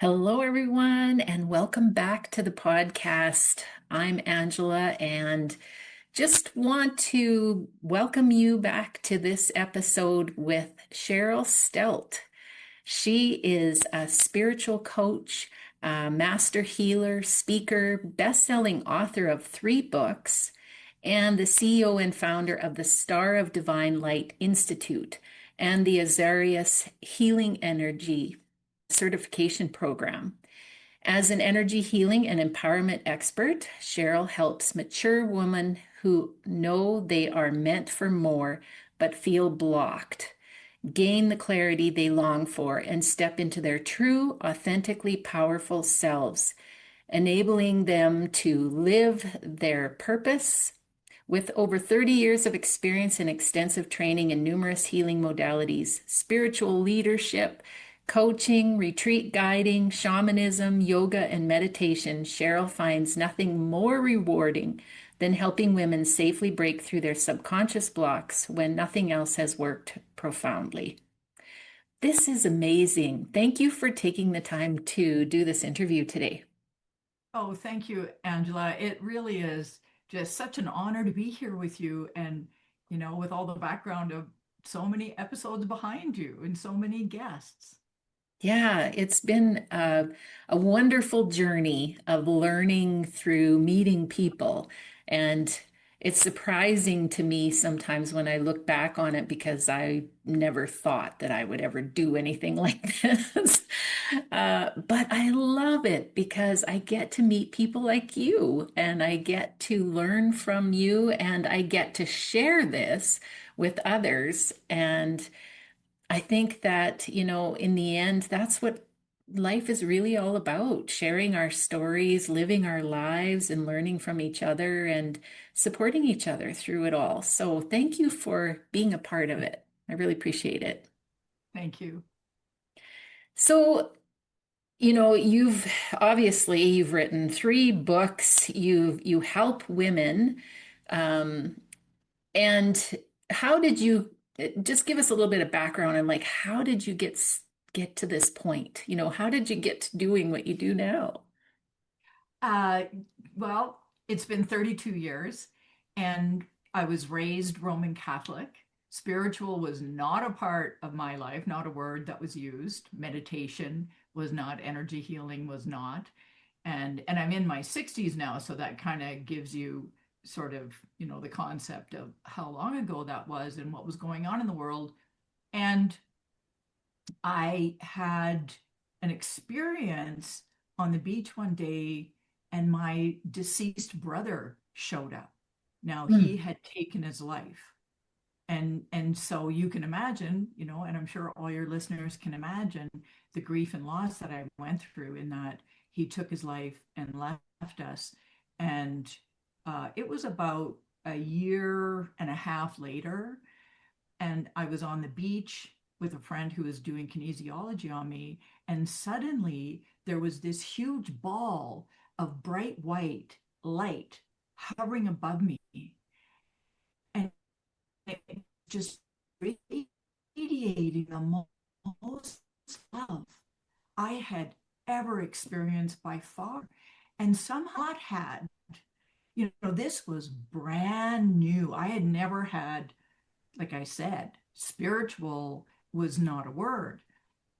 Hello, everyone, and welcome back to the podcast. I'm Angela, and just want to welcome you back to this episode with Cheryl Stilt. She is a spiritual coach, a master healer, speaker, best-selling author of 3 books, and the CEO and founder of the Star of Divine Light Institute and the Azarius Healing Energy certification program. As an energy healing and empowerment expert, Cheryl helps mature women who know they are meant for more but feel blocked gain the clarity they long for and step into their true, authentically powerful selves, enabling them to live their purpose. With over 30 years of experience and extensive training in numerous healing modalities, spiritual leadership, coaching, retreat guiding, shamanism, yoga, and meditation, Cheryl finds nothing more rewarding than helping women safely break through their subconscious blocks when nothing else has worked profoundly. This is amazing. Thank you for taking the time to do this interview today. Oh, thank you, Angela. It really is just such an honor to be here with you and, with all the background of so many episodes behind you and so many guests. Yeah, it's been a wonderful journey of learning through meeting people. And it's surprising to me sometimes when I look back on it because I never thought that I would ever do anything like this. But I love it because I get to meet people like you and I get to learn from you and I get to share this with others. And I think that, in the end, that's what life is really all about, sharing our stories, living our lives, and learning from each other and supporting each other through it all. So thank you for being a part of it. I really appreciate it. Thank you. So, you've written 3 books. You help women. Um, And how did you just give us a little bit of background and like how did you get to this point? How did you get to doing what you do now? Uh, well, it's been 32 years, and I was raised Roman Catholic. Spiritual was not a part of my life, not a word that was used. Meditation was not, energy healing was not. And I'm in my 60s now, so that kind of gives you sort of, the concept of how long ago that was and what was going on in the world. And I had an experience on the beach one day, and my deceased brother showed up. Now he Hmm. had taken his life. And so you can imagine, and I'm sure all your listeners can imagine the grief and loss that I went through in that he took his life and left us. And it was about a year and a half later, and I was on the beach with a friend who was doing kinesiology on me, and suddenly there was this huge ball of bright white light hovering above me, and it just radiating the most love I had ever experienced by far. And somehow it had, this was brand new. I had never had, like I said, spiritual was not a word.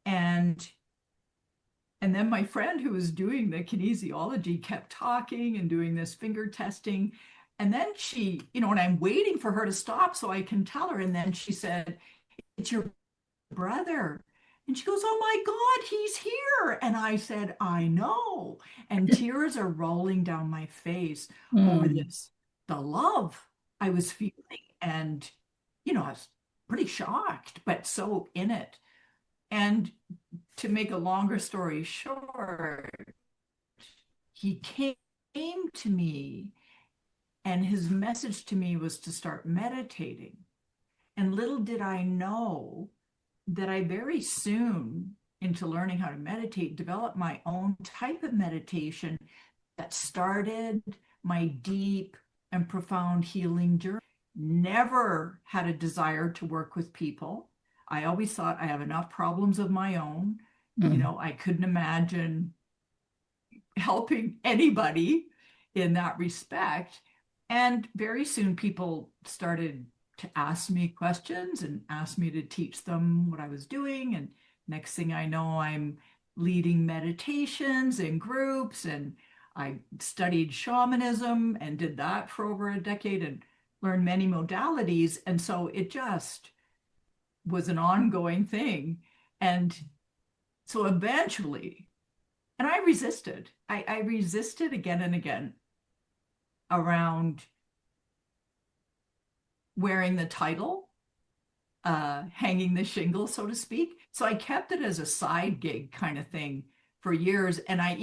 And and then my friend who was doing the kinesiology kept talking and doing this finger testing. And then she, and I'm waiting for her to stop so I can tell her. And then she said, "It's your brother." And she goes, "Oh my God, he's here." And I said, "I know." And tears are rolling down my face over Hmm. this, the love I was feeling. And, I was pretty shocked, but so in it. And to make a longer story short, he came to me, and his message to me was to start meditating. And little did I know that I very soon, into learning how to meditate, developed my own type of meditation that started my deep and profound healing journey. Never had a desire to work with people. I always thought I have enough problems of my own. Mm. I couldn't imagine helping anybody in that respect. And very soon people started to ask me questions and ask me to teach them what I was doing. And next thing I know, I'm leading meditations in groups. And I studied shamanism and did that for over a decade and learned many modalities. And so it just was an ongoing thing. And so eventually, and I resisted. I resisted again and again around wearing the title, hanging the shingle, so to speak. So I kept it as a side gig kind of thing for years. And I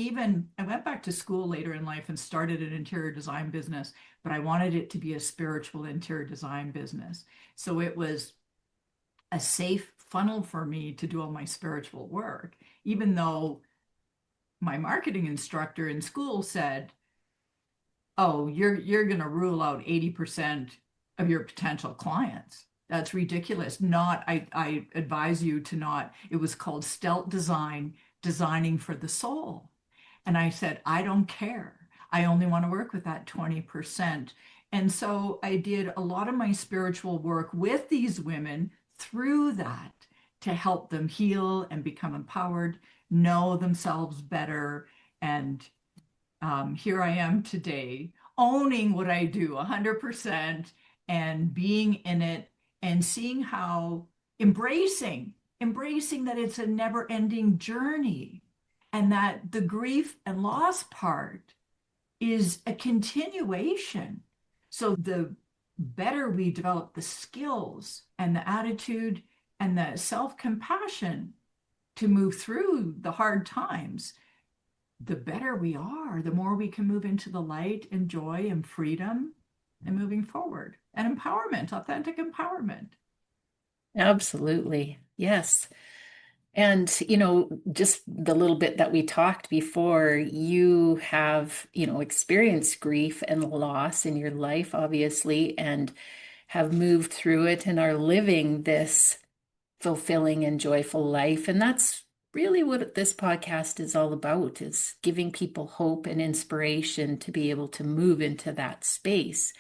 went back to school later in life and started an interior design business, but I wanted it to be a spiritual interior design business. So it was a safe funnel for me to do all my spiritual work, even though my marketing instructor in school said, "Oh, you're going to rule out 80% of your potential clients. That's ridiculous. Not, I advise you to not." It was called Stelte design, designing for the soul. And I said, "I don't care. I only want to work with that 20%." And so I did a lot of my spiritual work with these women through that to help them heal and become empowered, know themselves better, and here I am today, owning what I do 100% and being in it and seeing how embracing that it's a never-ending journey and that the grief and loss part is a continuation. So the better we develop the skills and the attitude and the self-compassion to move through the hard times, the better we are, the more we can move into the light and joy and freedom and moving forward and empowerment, authentic empowerment. Absolutely. Yes. And, just the little bit that we talked before, you have, experienced grief and loss in your life, obviously, and have moved through it and are living this fulfilling and joyful life. And that's really what this podcast is all about, is giving people hope and inspiration to be able to move into that space.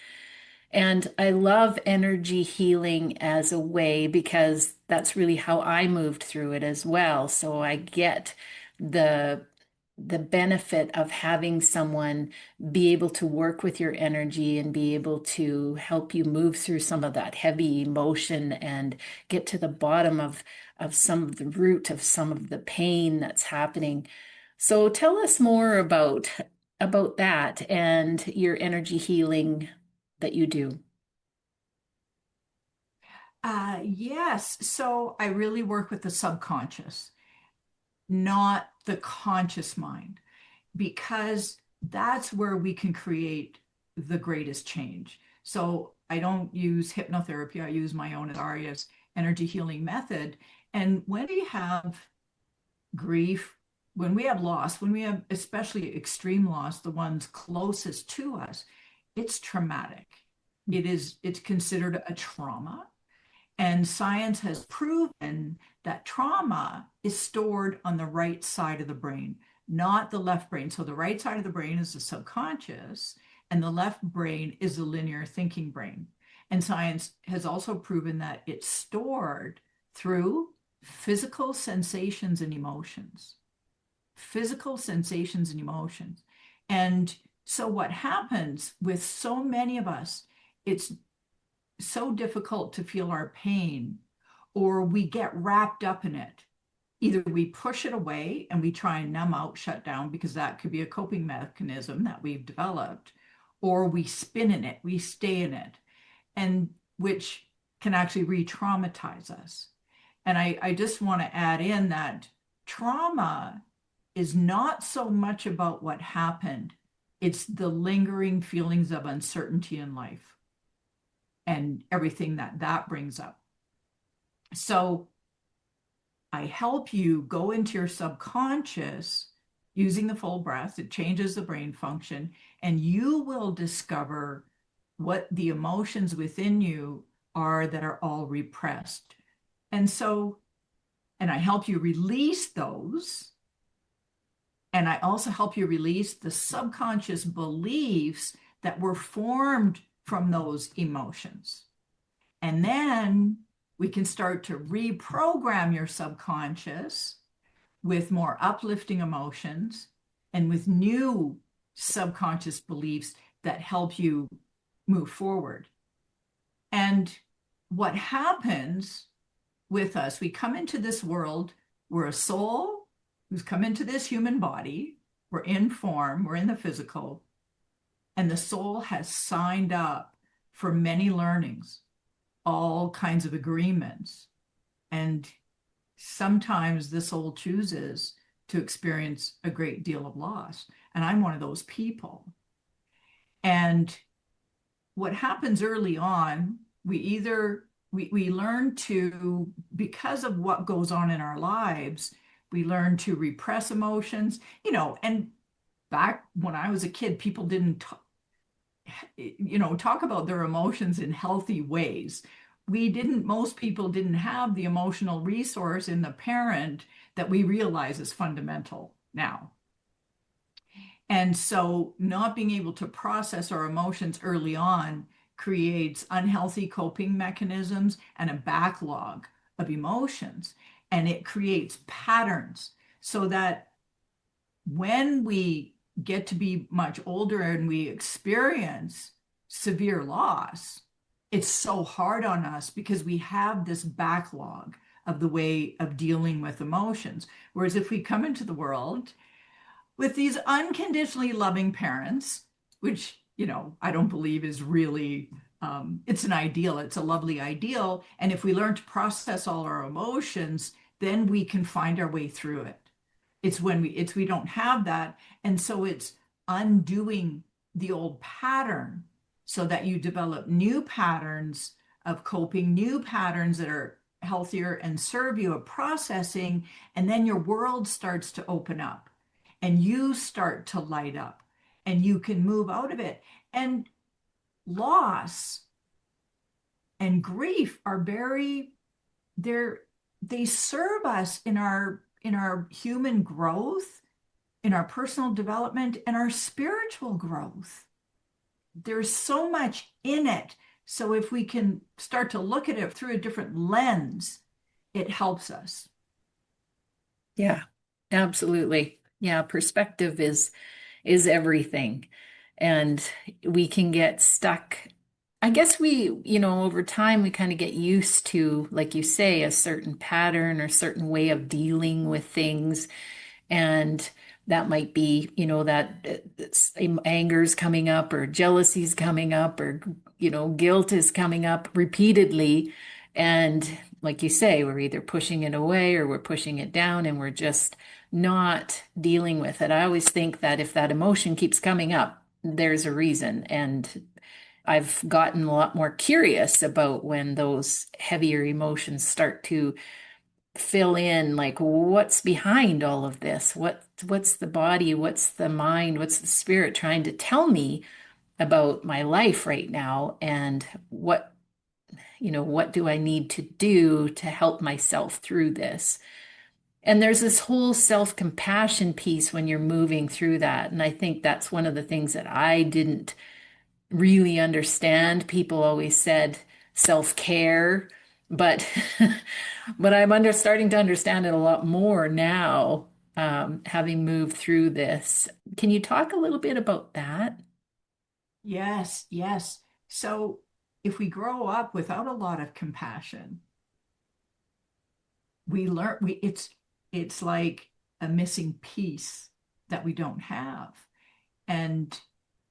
And I love energy healing as a way because that's really how I moved through it as well. So I get the the benefit of having someone be able to work with your energy and be able to help you move through some of that heavy emotion and get to the bottom of some of the root of some of the pain that's happening. So tell us more about that and your energy healing that you do. Yes, so I really work with the subconscious, not the conscious mind, because that's where we can create the greatest change. So I don't use hypnotherapy, I use my own Aria's energy healing method. And when we have grief, when we have loss, when we have especially extreme loss, the ones closest to us, it's traumatic. It's considered a trauma. And science has proven that trauma is stored on the right side of the brain, not the left brain. So the right side of the brain is the subconscious, and the left brain is the linear thinking brain. And science has also proven that it's stored through physical sensations and emotions. Physical sensations and emotions. And so what happens with so many of us, it's so difficult to feel our pain, or we get wrapped up in it. Either we push it away and we try and numb out, shut down, because that could be a coping mechanism that we've developed, or we spin in it, we stay in it, and which can actually re-traumatize us. And I just want to add in that trauma is not so much about what happened, it's the lingering feelings of uncertainty in life and everything that that brings up. So I help you go into your subconscious using the full breath. It changes the brain function, and you will discover what the emotions within you are that are all repressed. And so And I help you release those. And I also help you release the subconscious beliefs that were formed from those emotions. And then we can start to reprogram your subconscious with more uplifting emotions and with new subconscious beliefs that help you move forward. And what happens with us, we come into this world, we're a soul who's come into this human body, we're in form, we're in the physical, and the soul has signed up for many learnings, all kinds of agreements. And sometimes the soul chooses to experience a great deal of loss. And I'm one of those people. And what happens early on, we learn to, because of what goes on in our lives, we learn to repress emotions, and back when I was a kid, people didn't talk about their emotions in healthy ways. Most people didn't have the emotional resource in the parent that we realize is fundamental now. And so not being able to process our emotions early on creates unhealthy coping mechanisms and a backlog of emotions. And it creates patterns so that when we get to be much older and we experience severe loss, it's so hard on us because we have this backlog of the way of dealing with emotions. Whereas if we come into the world with these unconditionally loving parents, which, I don't believe is really, it's an ideal, it's a lovely ideal. And if we learn to process all our emotions, then we can find our way through it. We don't have that. And so it's undoing the old pattern so that you develop new patterns of coping, new patterns that are healthier and serve you of processing. And then your world starts to open up and you start to light up and you can move out of it. And loss and grief are they serve us in our human growth, in our personal development, and our spiritual growth. There's so much in it. So if we can start to look at it through a different lens, it helps us. Yeah, absolutely. Yeah, perspective is everything. And we can get stuck. I guess over time we kind of get used to, like you say, a certain pattern or certain way of dealing with things. And that might be, anger's coming up or jealousy's coming up or, guilt is coming up repeatedly. And like you say, we're either pushing it away or we're pushing it down and we're just not dealing with it. I always think that if that emotion keeps coming up, there's a reason. And I've gotten a lot more curious about when those heavier emotions start to fill in, like what's behind all of this? What's the body, what's the mind, what's the spirit trying to tell me about my life right now? And what do I need to do to help myself through this? And there's this whole self-compassion piece when you're moving through that. And I think that's one of the things that I didn't really understand. People always said self-care, but but starting to understand it a lot more now, having moved through this. Can you talk a little bit about that? Yes, yes. So if we grow up without a lot of compassion, we learn we it's like a missing piece that we don't have. And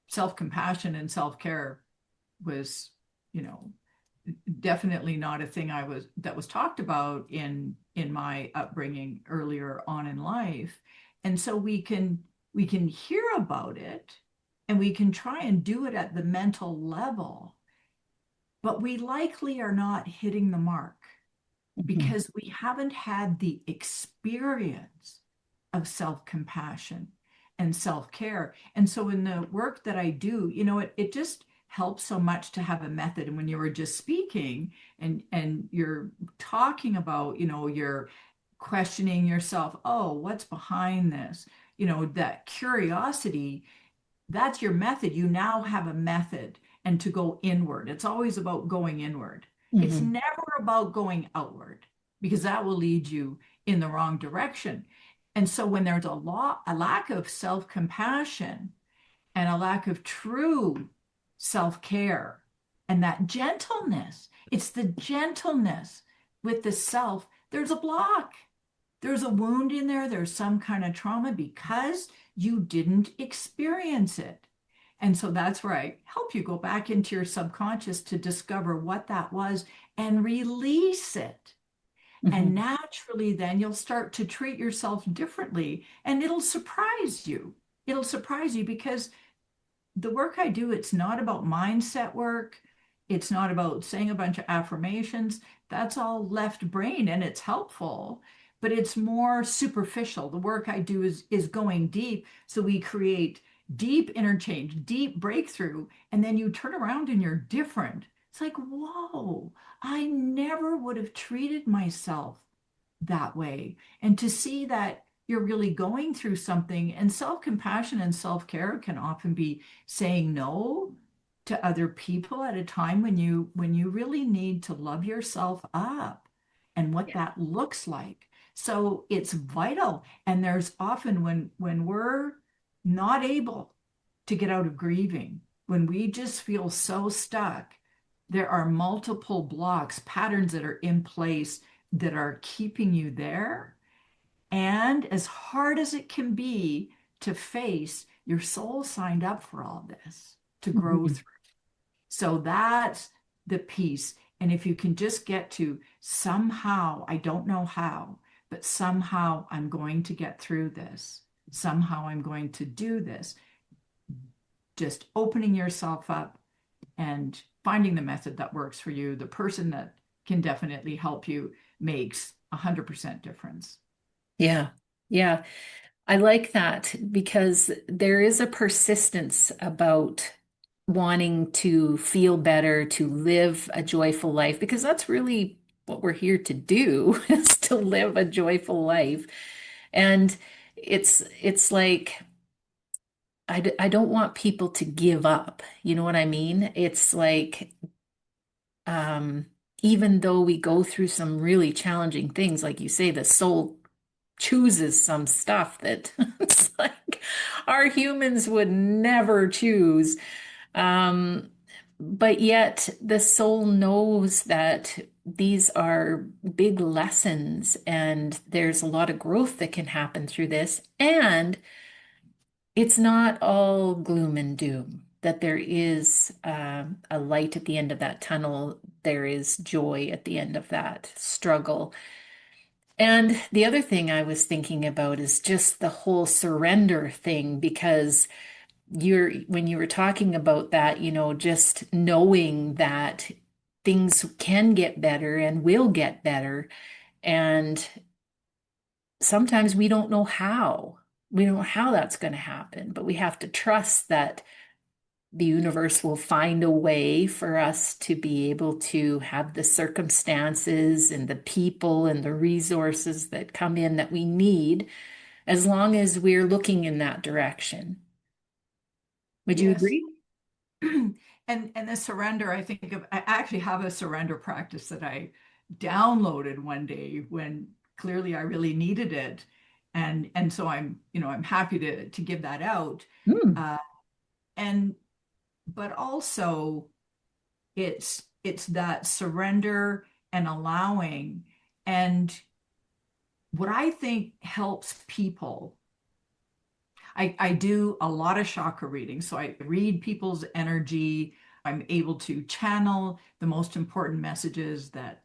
self-compassion and self-care was, you know, definitely not a thing that was talked about in my upbringing earlier on in life. And so we can hear about it and we can try and do it at the mental level, but we likely are not hitting the mark Mhm. because we haven't had the experience of self-compassion and self-care. And so in the work that I do, it just helps so much to have a method. And when you were just speaking and you're talking about, your questioning yourself, oh, what's behind this? That curiosity, that's your method. You now have a method and to go inward. It's always about going inward. It's Hmm. never about going outward because that will lead you in the wrong direction. And so when there's a lack of self-compassion and a lack of true self-care and that gentleness, it's the gentleness with the self. There's a block. There's a wound in there. There's some kind of trauma because you didn't experience it. And so that's where I help you go back into your subconscious to discover what that was and release it. And Hmm. naturally, then you'll start to treat yourself differently and it'll surprise you. It'll surprise you because the work I do, it's not about mindset work. It's not about saying a bunch of affirmations. That's all left brain and it's helpful, but it's more superficial. The work I do is going deep. So we create deep interchange, deep breakthrough, and then you turn around and you're different. It's like, whoa, I never would have treated myself that way. And to see that you're really going through something, and self-compassion and self-care can often be saying no to other people at a time when you really need to love yourself up and what Yeah. that looks like. So it's vital. And there's often when we're not able to get out of grieving, when we just feel so stuck, there are multiple blocks, patterns that are in place that are keeping you there. And as hard as it can be to face, your soul signed up for all this to grow Mhm. through. So that's the piece. And if you can just get to somehow, I don't know how, but somehow I'm going to get through this. Somehow I'm going to do this. Just opening yourself up and finding the method that works for you, the person that can definitely help you makes 100% difference. Yeah. Yeah. I like that because there is a persistence about wanting to feel better, to live a joyful life, because that's really what we're here to do, is to live a joyful life. And it's like I don't want people to give up. You know what I mean? It's like um even though we go through some really challenging things, like you say, the soul chooses some stuff that it's like our humans would never choose. Um, but yet the soul knows that these are big lessons and there's a lot of growth that can happen through this. And it's not all gloom and doom, that there is a light at the end of that tunnel. There is joy at the end of that struggle. And the other thing I was thinking about is just the whole surrender thing, because when you were talking about that, just knowing that things can get better and will get better. And sometimes we don't know how. We don't know how that's going to happen, but we have to trust that the universe will find a way for us to be able to have the circumstances and the people and the resources that come in that we need, as long as we're looking in that direction. Would you Yes. agree? And the surrender, I actually have a surrender practice that I downloaded one day when clearly I really needed it. And so I'm happy to give that out. Hmm. Uh, and but also it's that surrender and allowing. And what I think helps people, I do a lot of chakra reading. So I read people's energy. I'm able to channel the most important messages that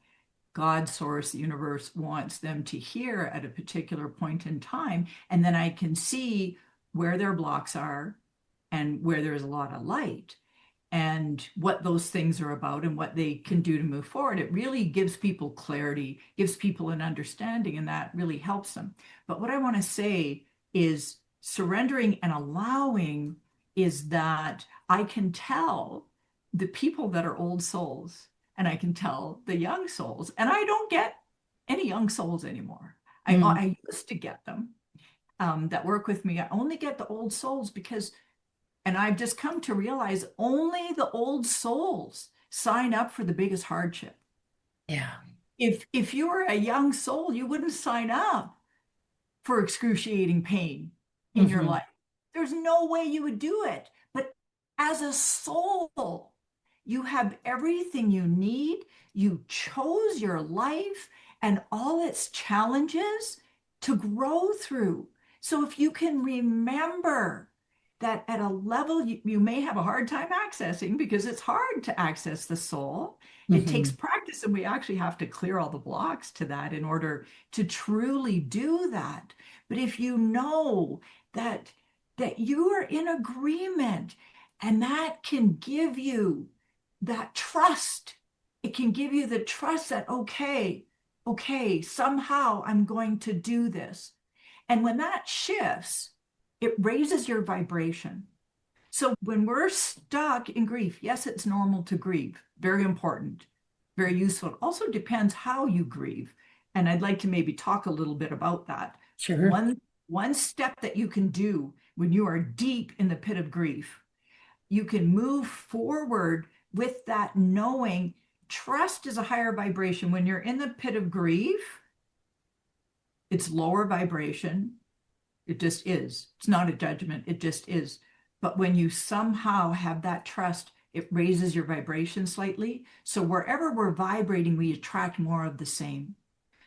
God, source, the universe wants them to hear at a particular point in time. And then I can see where their blocks are and where there's a lot of light and what those things are about and what they can do to move forward. It really gives people clarity, gives people an understanding, and that really helps them. But what I want to say is surrendering and allowing is that I can tell the people that are old souls and I can tell the young souls, and I don't get any young souls anymore. Mm. I used to get them that work with me. I only get the old souls because, and I've just come to realize only the old souls sign up for the biggest hardship. Yeah. If you were a young soul, you wouldn't sign up for excruciating pain in your Hmm. life. There's no way you would do it. But as a soul, you have everything you need. You chose your life and all its challenges to grow through. So if you can remember that at a level you may have a hard time accessing because it's hard to access the soul. It takes Hmm. practice, and we actually have to clear all the blocks to that in order to truly do that. But if you know that you are in agreement, and that can give you that trust. It can give you the trust that, okay, somehow I'm going to do this. And when that shifts, it raises your vibration. So when we're stuck in grief, yes, it's normal to grieve. Very important, very useful. It also depends how you grieve. And I'd like to maybe talk a little bit about that. Sure. One step that you can do when you are deep in the pit of grief, you can move forward with that knowing. Trust is a higher vibration. When you're in the pit of grief, it's lower vibration. It just is. It's not a judgment. It just is. But when you somehow have that trust, it raises your vibration slightly. So wherever we're vibrating, we attract more of the same.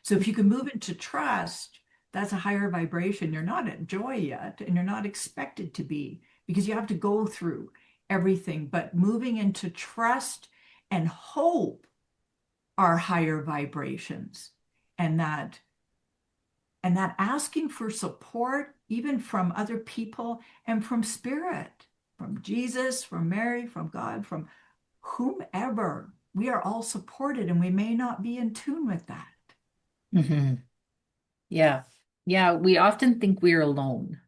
So if you can move into trust, that's a higher vibration. You're not at joy yet, and you're not expected to be because you have to go through everything. But moving into trust and hope are higher vibrations. And that asking for support, even from other people and from spirit, from Jesus, from Mary, from God, from whomever, we are all supported, and we may not be in tune with that. Hmm. Yeah. Yeah. We often think we're alone.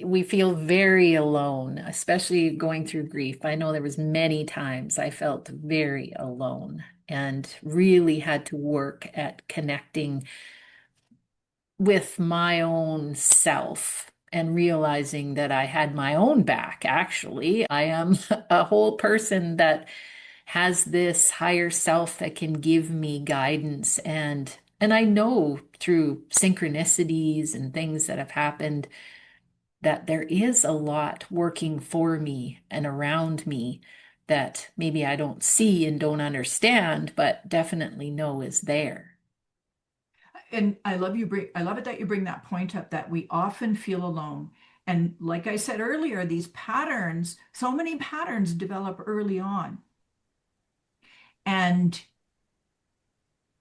We feel very alone, especially going through grief. I know there was many times I felt very alone and really had to work at connecting with my own self and realizing that I had my own back, actually. I am a whole person that has this higher self that can give me guidance and I know through synchronicities and things that have happened that there is a lot working for me and around me that maybe I don't see and don't understand, but definitely know is there. And I love it that you bring that point up, that we often feel alone. And like I said earlier, these patterns, so many patterns develop early on. And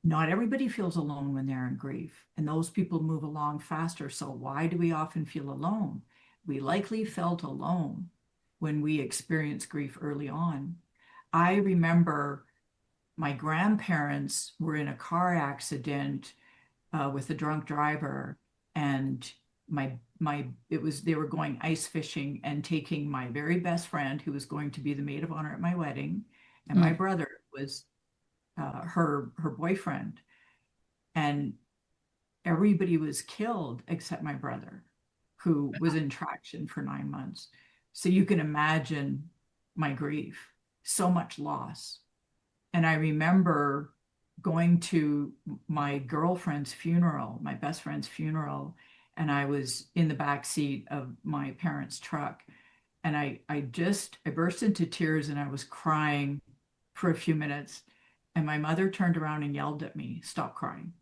not everybody feels alone when they're in grief, and those people move along faster. So why do we often feel alone? We likely felt alone when we experienced grief early on. I remember my grandparents were in a car accident with a drunk driver, and my it was they were going ice fishing and taking my very best friend, who was going to be the maid of honor at my wedding, and my Mm. brother was her boyfriend, and everybody was killed except my brother, who was in traction for 9 months. So you can imagine my grief, so much loss. And I remember going to my girlfriend's funeral, my best friend's funeral, and I was in the back seat of my parents' truck. And I burst into tears, and I was crying for a few minutes. And my mother turned around and yelled at me, "Stop crying."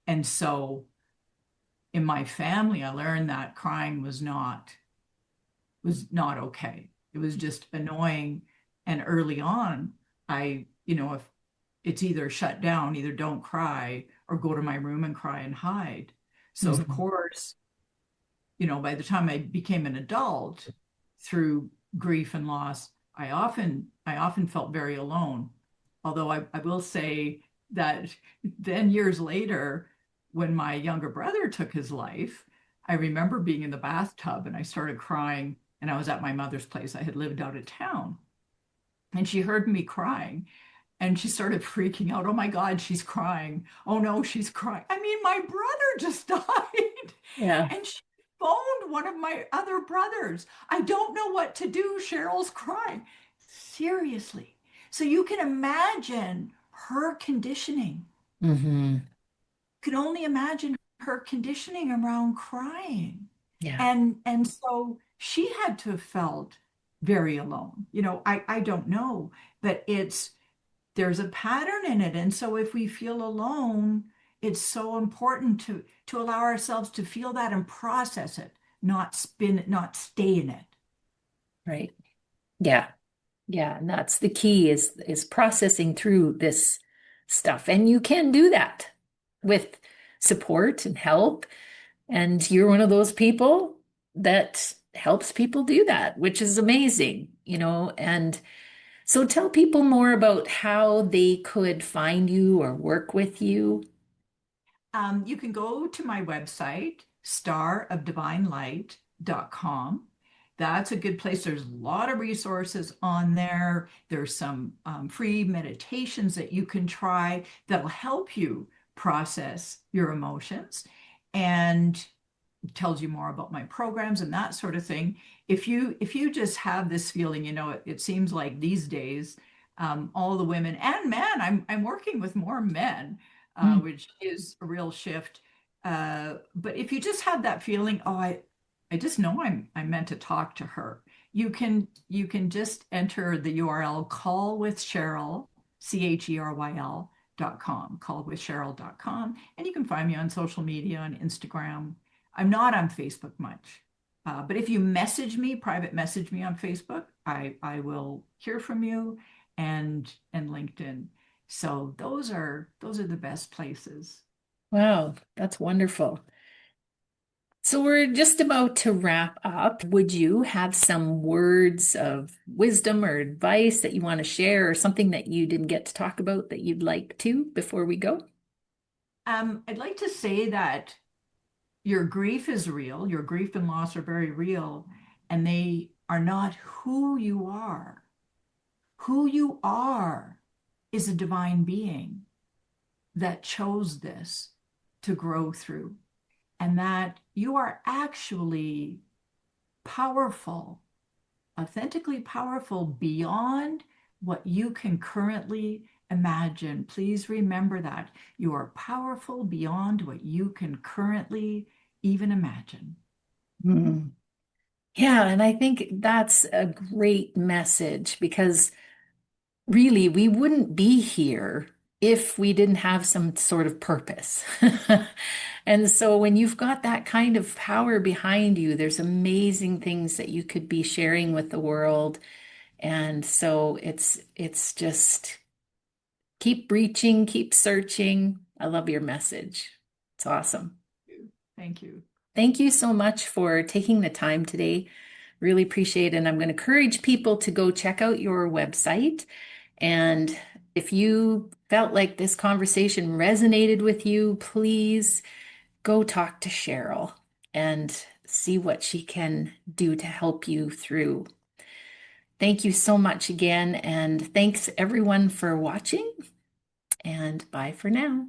And so in my family, I learned that crying was not okay. It was just annoying. And early on, if it's either shut down, either don't cry or go to my room and cry and hide. So of Mhm. course, by the time I became an adult through grief and loss, I often felt very alone. Although I will say that then years later, when my younger brother took his life, I remember being in the bathtub and I started crying, and I was at my mother's place. I had lived out of town, and she heard me crying. And she started freaking out. Oh my God, she's crying. Oh no, she's crying. I mean, my brother just died. Yeah. And she phoned one of my other brothers. I don't know what to do. Cheryl's crying. Seriously. So you can imagine her conditioning. Hmm. Could only imagine her conditioning around crying. Yeah. And so she had to have felt very alone. I don't know, but there's a pattern in it. And so if we feel alone, it's so important to allow ourselves to feel that and process it, not spin it, not stay in it. Right. Yeah. Yeah. And that's the key is processing through this stuff. And you can do that with support and help. And you're one of those people that helps people do that, which is amazing, And so tell people more about how they could find you or work with you. You can go to my website, starofdivinelight.com. That's a good place. There's a lot of resources on there. There's some free meditations that you can try that'll help you process your emotions. And tells you more about my programs and that sort of thing. If you just have this feeling, it seems like these days, all the women and men, I'm working with more men, Mm. which is a real shift. But if you just have that feeling, oh, I just know I'm meant to talk to her. You can just enter the URL call with Cheryl, CHERYL.com, callwithcheryl.com, and you can find me on social media on Instagram. I'm not on Facebook much. But if you private message me on Facebook, I will hear from you and LinkedIn. So those are the best places. Wow, that's wonderful. So we're just about to wrap up. Would you have some words of wisdom or advice that you want to share or something that you didn't get to talk about that you'd like to before we go? I'd like to say that your grief is real. Your grief and loss are very real, and they are not who you are. Who you are is a divine being that chose this to grow through, and that you are actually powerful, authentically powerful beyond what you can currently imagine. Please remember that you are powerful beyond what you can currently even imagine. Hmm. Yeah, and I think that's a great message because really we wouldn't be here if we didn't have some sort of purpose. And so when you've got that kind of power behind you, there's amazing things that you could be sharing with the world. And so it's just keep reaching, keep searching. I love your message. It's awesome. Thank you. Thank you so much for taking the time today. Really appreciate it. And I'm going to encourage people to go check out your website. And if you felt like this conversation resonated with you, please go talk to Cheryl and see what she can do to help you through. Thank you so much again. And thanks everyone for watching. And bye for now.